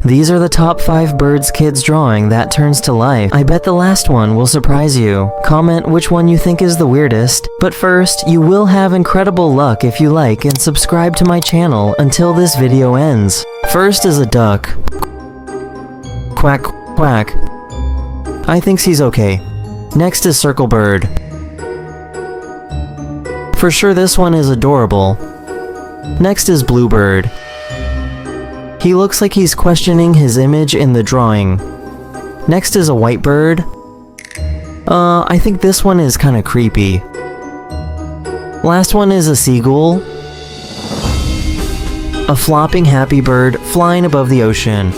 These are the top 5 birds kids drawing that turns to life. I bet the last one will surprise you. Comment which one you think is the weirdest. But first, you will have incredible luck if you like and subscribe to my channel until this video ends. First is a duck. Quack, quack. I think he's okay. Next is circle bird. For sure this one is adorable. Next is bluebird. He looks like he's questioning his image in the drawing. Next is a white bird. I think this one is kinda creepy. Last one is a seagull. A flopping happy bird flying above the ocean.